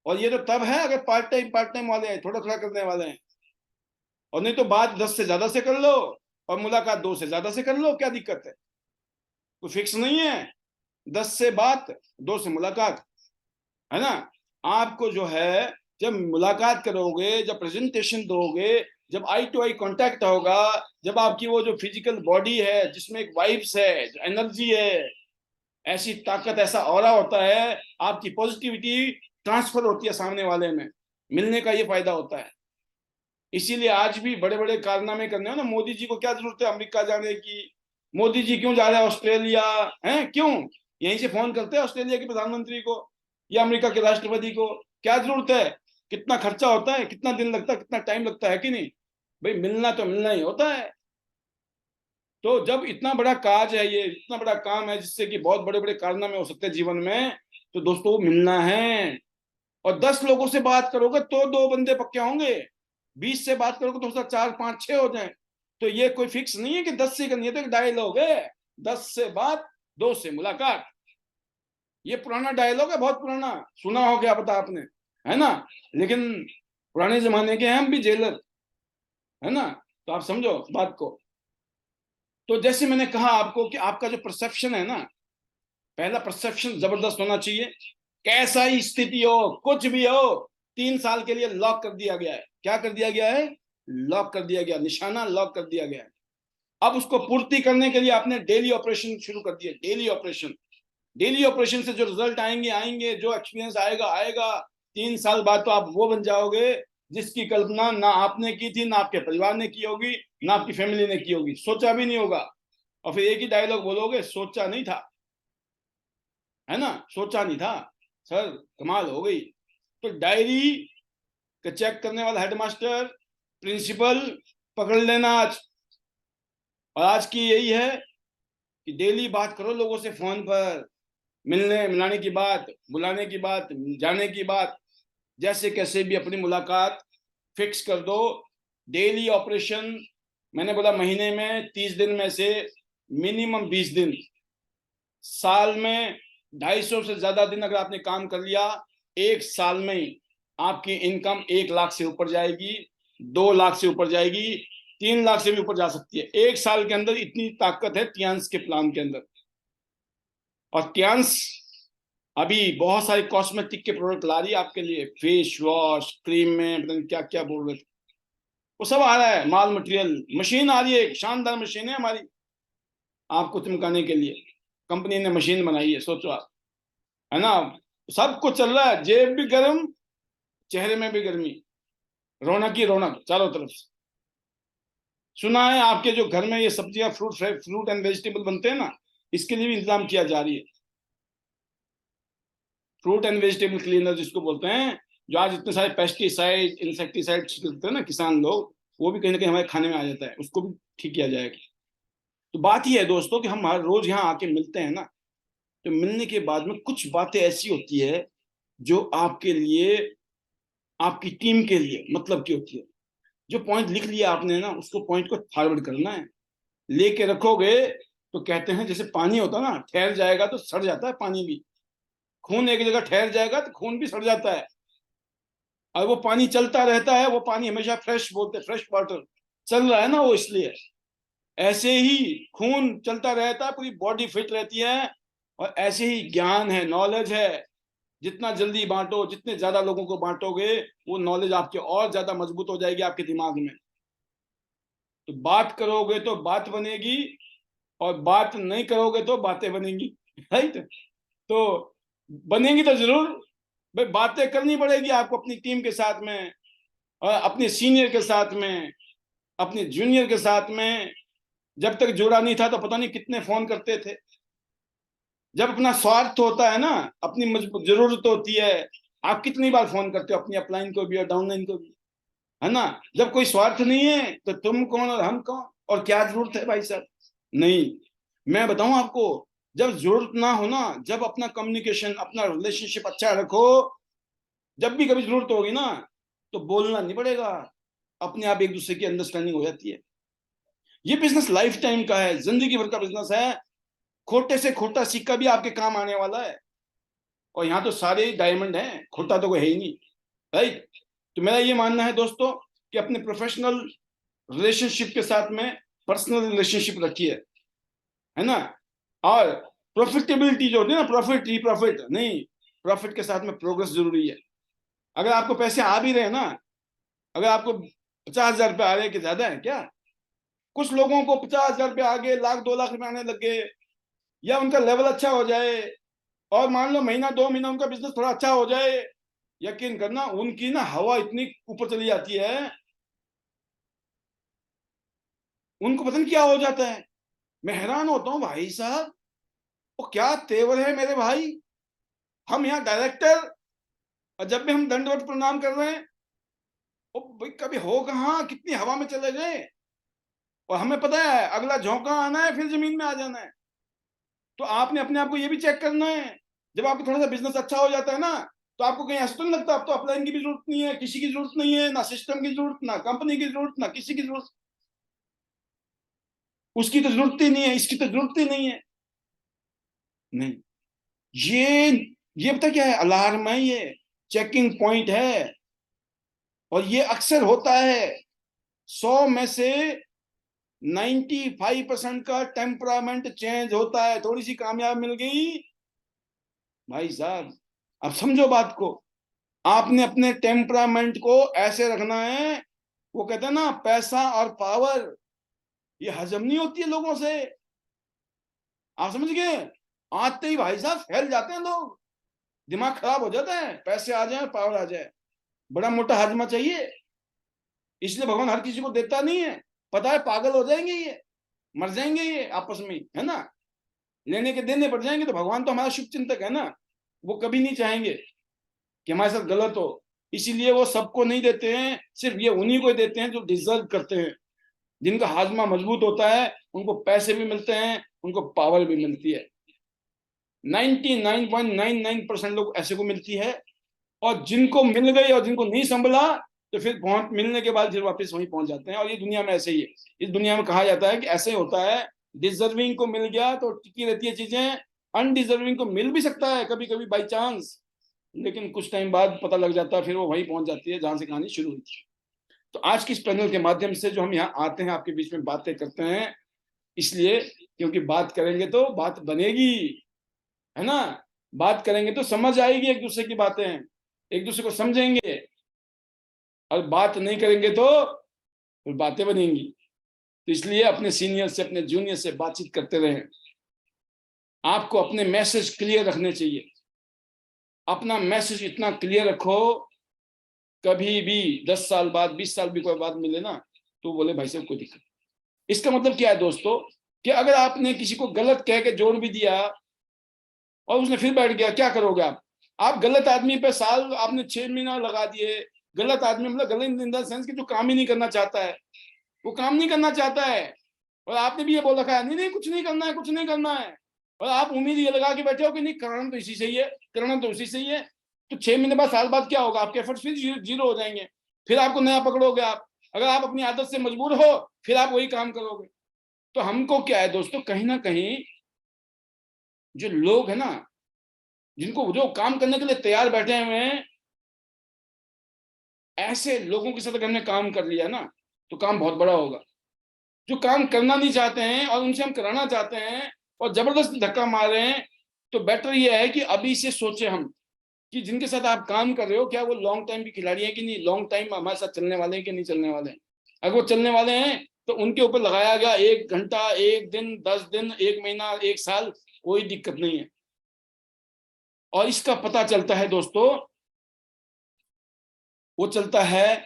और ये तो तब है अगर पार्ट टाइम वाले हैं, थोड़ा थोड़ा करने वाले हैं। और नहीं तो बात 10 से ज्यादा से कर लो और मुलाकात 2 से ज्यादा से कर लो, क्या दिक्कत है? कोई फिक्स नहीं है। 10 से बात, 2 से मुलाकात, है ना। आपको जो है जब मुलाकात करोगे, जब प्रेजेंटेशन दोगे, जब आई टू आई कांटेक्ट होगा, जब आपकी वो जो फिजिकल बॉडी है जिसमें एक वाइब्स है, जो एनर्जी है, ऐसी ताकत, ऐसा ऑरा होता है, आपकी पॉजिटिविटी ट्रांसफर होती है सामने वाले में, मिलने का ये फायदा होता है। इसीलिए आज भी बड़े बड़े कारनामे करने हो ना, मोदी जी को क्या जरूरत है अमेरिका जाने की? मोदी जी क्यों जा रहे हैं ऑस्ट्रेलिया? हैं क्यों? यहीं से फोन करते हैं ऑस्ट्रेलिया के प्रधानमंत्री को या अमेरिका के राष्ट्रपति को, क्या जरूरत है? कितना खर्चा होता है, कितना दिन लगता है, कितना टाइम लगता है कि नहीं? भाई मिलना तो मिलना ही होता है। तो जब इतना बड़ा काज है, ये इतना बड़ा काम है जिससे कि बहुत बड़े बड़े कारनामे हो सकते हैं जीवन में, तो दोस्तों मिलना है। और 10 लोगों से बात करोगे तो 2 बंदे पक्के होंगे, 20 से बात करोगे तो हो सकता 4, 5, 6 हो जाए। तो ये कोई फिक्स नहीं है कि 10 से करनी है तो एक डायलॉग है, 10 से बात, 2 से मुलाकात। ये पुराना डायलॉग है, बहुत पुराना, सुना हो क्या पता आपने, है ना। लेकिन पुराने जमाने के हैं हम भी जेलर, है ना। तो आप समझो बात को। तो जैसे मैंने कहा आपको कि आपका जो परसेप्शन है ना, पहला परसेप्शन जबरदस्त होना चाहिए। कैसा ही स्थिति हो, कुछ भी हो, 3 साल के लिए लॉक कर दिया गया है। क्या कर दिया गया है? लॉक कर दिया गया, निशाना लॉक कर दिया गया है। अब उसको पूर्ति करने के लिए आपने डेली ऑपरेशन शुरू कर दिया, डेली ऑपरेशन। डेली ऑपरेशन से जो रिजल्ट आएंगे आएंगे, जो एक्सपीरियंस आएगा आएगा। 3 साल बाद तो आप वो बन जाओगे जिसकी कल्पना ना आपने की थी, ना आपके परिवार ने की होगी, ना आपकी फैमिली ने की होगी, सोचा भी नहीं होगा। और फिर एक ही डायलॉग बोलोगे, सोचा नहीं था, है ना, सोचा नहीं था। सर कमाल हो गई। तो डायरी का चेक करने वाला हेडमास्टर, प्रिंसिपल पकड़ लेना आज। और आज की यही है कि डेली बात करो लोगों से फोन पर, मिलने मिलाने की बात, बुलाने की बात, जाने की बात, जैसे कैसे भी अपनी मुलाकात फिक्स कर दो। डेली ऑपरेशन, मैंने बोला महीने में 30 दिन में से मिनिमम 20 दिन, साल में 250 से ज्यादा दिन अगर आपने काम कर लिया, 1 साल में ही आपकी इनकम 1 लाख से ऊपर जाएगी, 2 लाख से ऊपर जाएगी, 3 लाख से भी ऊपर जा सकती है। 1 साल के अंदर इतनी ताकत है टियांस के प्लान के अंदर। और टियांस अभी बहुत सारे कॉस्मेटिक के प्रोडक्ट ला रही है आपके लिए, फेस वॉश, क्रीम में पता नहीं क्या क्या बोल रहे थे, वो सब आ रहा है। माल मटेरियल, मशीन आ रही है, एक शानदार मशीन है हमारी आपको चमकाने के लिए। कंपनी ने मशीन बनाई है, सोचो आप, है ना। सब कुछ चल रहा है, जेब भी गर्म, चेहरे में भी गर्मी, रौनक ही रौनक चारों तरफ से। सुना है आपके जो घर में ये सब्जियां, फ्रूट एंड वेजिटेबल बनते हैं ना, इसके लिए भी इंतजाम किया जा रही है। फ्रूट एंड वेजिटेबल क्लीनर जिसको बोलते हैं, जो आज इतने सारे पेस्टिसाइड इंसेक्टिसाइड छिड़कते हैं ना किसान लोग, वो भी कहीं ना कहीं हमारे खाने में आ जाता है, उसको भी ठीक किया जाएगा। तो बात ही है दोस्तों कि हम हर रोज यहाँ आके मिलते हैं ना, तो मिलने के बाद में कुछ बातें ऐसी होती है जो आपके लिए, आपकी टीम के लिए मतलब की होती है। जो पॉइंट लिख लिया आपने ना, उसको पॉइंट को फॉरवर्ड करना है, लेके रखोगे तो कहते हैं जैसे पानी होता है ना, ठहर जाएगा तो सड़ जाता है पानी भी। खून एक जगह ठहर जाएगा तो खून भी सड़ जाता है, और वो पानी चलता रहता है, वो पानी हमेशा फ्रेश बोलते हैं, फ्रेश वाटर चल रहा है ना वो, इसलिए। ऐसे ही खून चलता रहता है, पूरी बॉडी फिट रहती है। और ऐसे ही ज्ञान है, नॉलेज है, जितना जल्दी बांटो, जितने ज्यादा लोगों को बांटोगे, वो नॉलेज आपके और ज्यादा मजबूत हो जाएगी आपके दिमाग में। तो बात करोगे तो बात बनेगी, और बात नहीं करोगे तो बातें बनेंगी, राइट। तो बनेंगी तो जरूर भाई, बातें करनी पड़ेगी आपको अपनी टीम के साथ में, और अपने सीनियर के साथ में, अपने जूनियर के साथ में। जब तक जुड़ा नहीं था तो पता नहीं कितने फोन करते थे। जब अपना स्वार्थ होता है ना, अपनी मजबूत जरूरत होती है, आप कितनी बार फोन करते हो अपनी अपलाइन को भी और डाउनलाइन को भी, है ना। जब कोई स्वार्थ नहीं है तो तुम कौन और हम कौन, और क्या जरूरत है भाई साहब। नहीं, मैं बताऊं आपको, जब जरूरत ना हो ना, जब अपना कम्युनिकेशन, अपना रिलेशनशिप अच्छा रखो, जब भी कभी जरूरत होगी ना, तो बोलना नहीं पड़ेगा, अपने आप एक दूसरे की अंडरस्टैंडिंग हो जाती है। ये बिजनेस लाइफ टाइम का है, जिंदगी भर का बिजनेस है। खोटे से खोटा सिक्का भी आपके काम आने वाला है, और यहाँ तो सारे डायमंड हैं, खोटा तो कोई है ही नहीं, राइट। तो मेरा ये मानना है दोस्तों कि अपने प्रोफेशनल रिलेशनशिप के साथ में पर्सनल रिलेशनशिप रखिए, है ना। और प्रॉफिटेबिलिटी जो होती है ना, प्रॉफिट ही प्रॉफिट नहीं, प्रॉफिट के साथ में प्रोग्रेस जरूरी है। अगर आपको पैसे आ भी रहे हैं ना, अगर आपको 50,000 रुपये आ रहे हैं कि ज्यादा है क्या? कुछ लोगों को 50,000 रुपये आगे, लाख 2 लाख रुपए आने लग गए, या उनका लेवल अच्छा हो जाए, और मान लो महीना 2 महीना उनका बिजनेस थोड़ा अच्छा हो जाए, यकीन करना उनकी ना हवा इतनी ऊपर चली जाती है, उनको पता नहीं क्या हो जाता है। मैं हैरान होता हूँ भाई साहब, वो क्या तेवर है मेरे भाई। हम यहाँ डायरेक्टर, और जब भी हम दंडवत प्रणाम कर रहे हैं, वो भाई कभी हो कहाँ, कितनी हवा में चले गए। और हमें पता है अगला झोंका आना है, फिर जमीन में आ जाना है। तो आपने अपने आप को ये भी चेक करना है, जब आपको थोड़ा सा बिजनेस अच्छा हो जाता है ना, तो आपको कहीं ऐसा तो नहीं लगता अब तो अपलाइन की भी जरूरत नहीं है, किसी की जरूरत नहीं है, ना सिस्टम की जरूरत, ना कंपनी की जरूरत, ना किसी की जरूरत। उसकी तो जरूरत ही नहीं है, इसकी तो जरूरत ही नहीं है। नहीं, ये ये पता क्या है, अलार्म है ये, चेकिंग पॉइंट है। और ये अक्सर होता है, 100 में से 95% का टेम्परामेंट चेंज होता है। थोड़ी सी कामयाब मिल गई भाई साहब, अब समझो बात को। आपने अपने टेम्परामेंट को ऐसे रखना है, वो कहते हैं ना पैसा और पावर, ये हजम नहीं होती है लोगों से, आप समझ गए। आते ही भाई साहब फैल जाते हैं लोग, दिमाग खराब हो जाता है, पैसे आ जाए पावर आ जाए, बड़ा मोटा हाजमा चाहिए। इसलिए भगवान हर किसी को देता नहीं है, पता है पागल हो जाएंगे ये, मर जाएंगे ये आपस में, है ना। लेने के देने पड़ जाएंगे, तो भगवान तो हमारा शुभ चिंतक है ना, वो कभी नहीं चाहेंगे कि हमारे साथ गलत हो। इसीलिए वो सबको नहीं देते हैं, सिर्फ ये उन्हीं को देते हैं जो डिजर्व करते हैं, जिनका हाजमा मजबूत होता है, उनको पैसे भी मिलते हैं, उनको पावर भी मिलती है। 99.99% लोग ऐसे को मिलती है, और जिनको मिल गई और जिनको नहीं संभला तो फिर पहुंच मिलने के बाद फिर वापस वहीं पहुंच जाते हैं। और ये दुनिया में ऐसे ही है। इस दुनिया में कहा जाता है कि ऐसे होता है, डिजर्विंग को मिल गया तो टिकी रहती है चीजें, अनडिजर्विंग को मिल भी सकता है कभी कभी बाई चांस, लेकिन कुछ टाइम बाद पता लग जाता है, फिर वो वहीं पहुंच जाती है जहां से कहानी शुरू हुई थी। तो आज की इस पैनल के माध्यम से जो हम यहाँ आते हैं, आपके बीच में बातें करते हैं, इसलिए क्योंकि बात करेंगे तो बात बनेगी, है ना। बात करेंगे तो समझ आएगी एक दूसरे की बातें, एक दूसरे को समझेंगे, और बात नहीं करेंगे तो फिर बातें बनेंगी। तो इसलिए अपने सीनियर से, अपने जूनियर से बातचीत करते रहें। आपको अपने मैसेज क्लियर रखने चाहिए। अपना मैसेज इतना क्लियर रखो, कभी भी 10 साल बाद, 20 साल भी कोई बात मिले ना, तो बोले भाई साहब कोई दिक्कत। इसका मतलब क्या है दोस्तों, कि अगर आपने किसी को गलत कह के जोड़ भी दिया और उसने फिर बैठ गया, क्या करोगे आप गलत आदमी पे साल आपने 6 महीना लगा दिए। गलत आदमी मतलब गलत इन द सेंस कि जो काम ही नहीं करना चाहता है, वो काम नहीं करना चाहता है, और आपने भी ये बोल रखा है नहीं नहीं कुछ नहीं करना है, कुछ नहीं करना है, और आप उम्मीद ये लगा के बैठे हो कि नहीं करना तो इसी से ही है, करना तो उसी से ही है। तो 6 महीने बाद, साल बाद क्या होगा, आपके एफर्ट्स फिर जीरो हो जाएंगे, फिर आपको नया पकड़ोगे आप। अगर आप अपनी आदत से मजबूर हो, फिर आप वही काम करोगे। तो हमको क्या है दोस्तों, कहीं ना कहीं जो लोग है ना, जिनको जो काम करने के लिए तैयार बैठे हुए हैं, ऐसे लोगों के साथ अगर हमने काम कर लिया ना, तो काम बहुत बड़ा होगा। जो काम करना नहीं चाहते हैं और उनसे हम कराना चाहते हैं और जबरदस्ती धक्का मार रहे हैं, तो बेटर ये है कि अभी से सोचे हम कि जिनके साथ आप काम कर रहे हो, क्या वो लॉन्ग टाइम के खिलाड़ी हैं कि नहीं, लॉन्ग टाइम हमारे साथ चलने वाले हैं कि नहीं चलने वाले हैं। अगर वो चलने वाले हैं तो उनके ऊपर लगाया गया 1 घंटा, 1 दिन, 10 दिन, 1 महीना, 1 साल, कोई दिक्कत नहीं है। और इसका पता चलता है दोस्तों, वो चलता है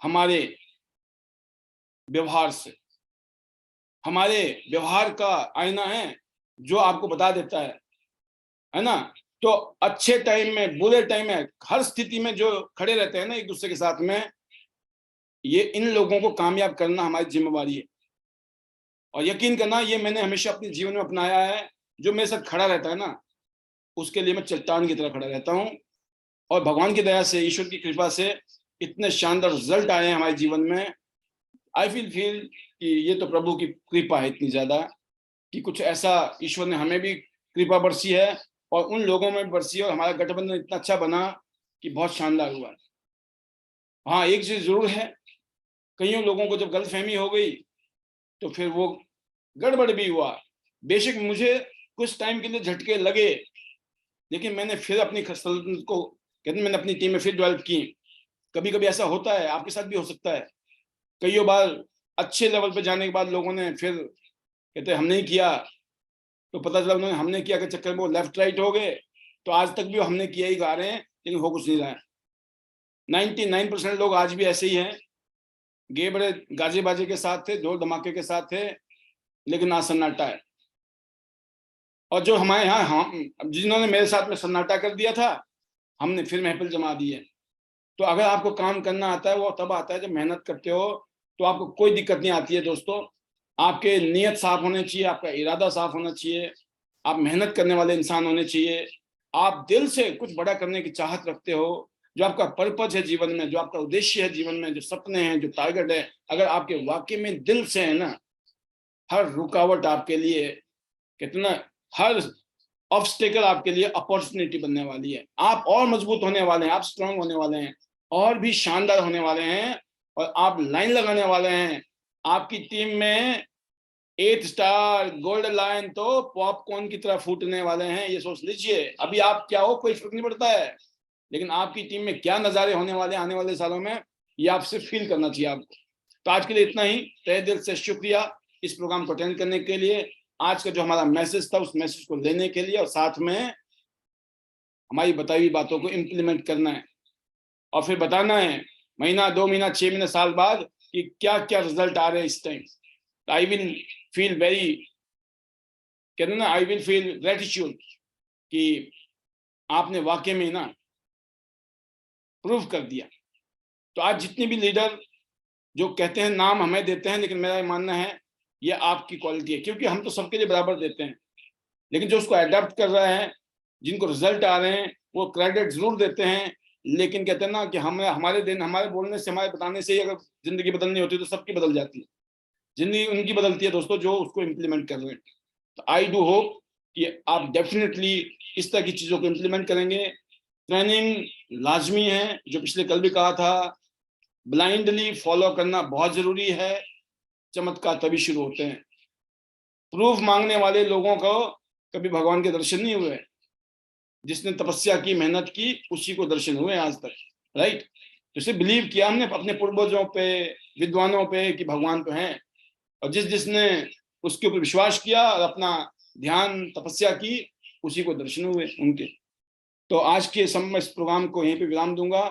हमारे व्यवहार से। हमारे व्यवहार का आईना है जो आपको बता देता है ना। तो अच्छे टाइम में, बुरे टाइम में, हर स्थिति में जो खड़े रहते हैं ना एक दूसरे के साथ में, ये इन लोगों को कामयाब करना हमारी जिम्मेवारी है। और यकीन करना, ये मैंने हमेशा अपने जीवन में अपनाया है। जो मेरे साथ खड़ा रहता है ना, उसके लिए मैं चट्टान की तरह खड़ा रहता हूँ। और भगवान की दया से, ईश्वर की कृपा से इतने शानदार रिजल्ट आए हैं हमारे जीवन में। आई फील कि ये तो प्रभु की कृपा है इतनी ज्यादा, कि कुछ ऐसा ईश्वर ने हमें भी कृपा बरसी है और उन लोगों में भी बरसी है, और हमारा गठबंधन इतना अच्छा बना कि बहुत शानदार हुआ। हाँ, एक चीज जरूर है, कईयों लोगों को जब गलतफहमी हो गई तो फिर वो गड़बड़ भी हुआ। बेशक मुझे कुछ टाइम के लिए झटके लगे, लेकिन मैंने फिर अपनी सल्तनत को, कहते मैंने अपनी टीम में फिर डेवलप की। कभी कभी ऐसा होता है, आपके साथ भी हो सकता है। कईयों बार अच्छे लेवल पे जाने के बाद लोगों ने फिर कहते हमने ही किया, तो पता चला उन्होंने हमने किया के चक्कर में वो लेफ्ट राइट हो गए। तो आज तक भी वो हमने किया ही गा रहे हैं, लेकिन हो कुछ नहीं रहा है। 99% लोग आज भी ऐसे ही हैं, गे बड़े गाजे बाजे के साथ थे, ढोल धमाके के साथ थे, लेकिन आज सन्नाटा है। और जो हमारे यहाँ जिन्होंने मेरे साथ में सन्नाटा कर दिया था, हमने फिर महफिल जमा दी है। तो अगर आपको काम करना आता है, वो तब आता है जब मेहनत करते हो, तो आपको कोई दिक्कत नहीं आती है दोस्तों। आपके नीयत साफ होने चाहिए, आपका इरादा साफ होना चाहिए, आप मेहनत करने वाले इंसान होने चाहिए, आप दिल से कुछ बड़ा करने की चाहत रखते हो, जो आपका पर्पज है जीवन में, जो आपका उद्देश्य है जीवन में, जो सपने हैं, जो टारगेट है, अगर आपके वाकई में दिल से है ना, हर रुकावट आपके लिए, कितना, हर ऑब्स्टेकल आपके लिए अपॉर्चुनिटी बनने वाली है। आप और मजबूत होने वाले हैं, आप स्ट्रांग होने वाले हैं, और भी शानदार होने वाले हैं, और आप लाइन लगाने वाले हैं। आपकी टीम में 8 स्टार गोल्ड लाइन तो पॉपकॉर्न की तरह फूटने वाले हैं, ये सोच लीजिए। अभी आप क्या हो कोई फर्क नहीं पड़ता है, लेकिन आपकी टीम में क्या नजारे होने वाले आने वाले सालों में, ये आपसे फील करना चाहिए आपको। तो आज के लिए इतना ही। तहे दिल से शुक्रिया इस प्रोग्राम को अटेंड करने के लिए, आज का जो हमारा मैसेज था उस मैसेज को लेने के लिए, और साथ में हमारी बताई हुई बातों को इम्प्लीमेंट करना है, और फिर बताना है महीना, 2 महीना, 6 महीने, साल बाद कि क्या क्या रिजल्ट आ रहे हैं इस time. I will feel very, कहते ना, आई विल फील ग्रेटिट्यूड कि आपने वाकई में ना प्रूव कर दिया। तो आज जितने भी लीडर जो कहते हैं, नाम हमें देते हैं, लेकिन मेरा मानना है ये आपकी क्वालिटी है, क्योंकि हम तो सबके लिए बराबर देते हैं। लेकिन जो उसको अडेप्ट कर रहे हैं, जिनको रिजल्ट आ रहे हैं, वो क्रेडिट जरूर देते हैं, लेकिन कहते हैं ना कि हमारे बोलने से, हमारे बताने से ही अगर जिंदगी बदलनी होती है तो सबकी बदल जाती है। जिंदगी उनकी बदलती है दोस्तों जो उसको इम्प्लीमेंट कर रहे हैं। तो आई डू होप कि आप डेफिनेटली इस तरह की चीजों को इम्प्लीमेंट करेंगे। ट्रेनिंग लाजमी है, जो पिछले कल भी कहा था, ब्लाइंडली फॉलो करना बहुत जरूरी है, चमत्कार तभी शुरू होते हैं। प्रूफ मांगने वाले लोगों को कभी भगवान के दर्शन नहीं हुए। जिसने तपस्या की, मेहनत की, उसी को दर्शन हुए आज तक, राइट। जैसे बिलीव किया हमने अपने पूर्वजों पे, विद्वानों पे कि भगवान तो हैं, और जिसने उसके ऊपर विश्वास किया और अपना ध्यान तपस्या की, उसी को दर्शन हुए उनके। तो आज के समय इस प्रोग्राम को यहीं पे विराम दूंगा।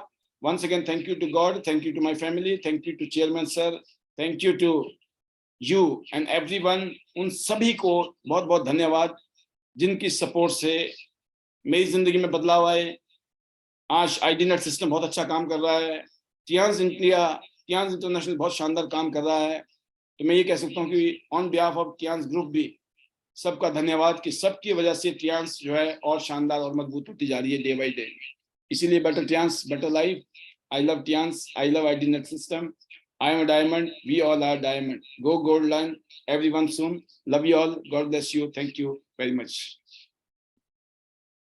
Once again thank you to God, thank you to my family, thank you to chairman sir, thank you to you and everyone. उन सभी को बहुत बहुत धन्यवाद जिनकी सपोर्ट से मेरी जिंदगी में बदलाव आए। आज आईडीनेट सिस्टम बहुत अच्छा काम कर रहा है, टियांस इंटरनेशनल बहुत शानदार काम कर रहा है। तो मैं ये कह सकता हूँ कि on behalf of Tiens group भी सबका धन्यवाद कि सबकी वजह से टियांस जो है और शानदार और मजबूत होती जा रही है डे बाई डे। इसीलिए better Tiens, better life. I love Tiens, I love IDNet system. I am a diamond. We all are diamond. Go gold line. Everyone soon. Love you all. God bless you. Thank you very much.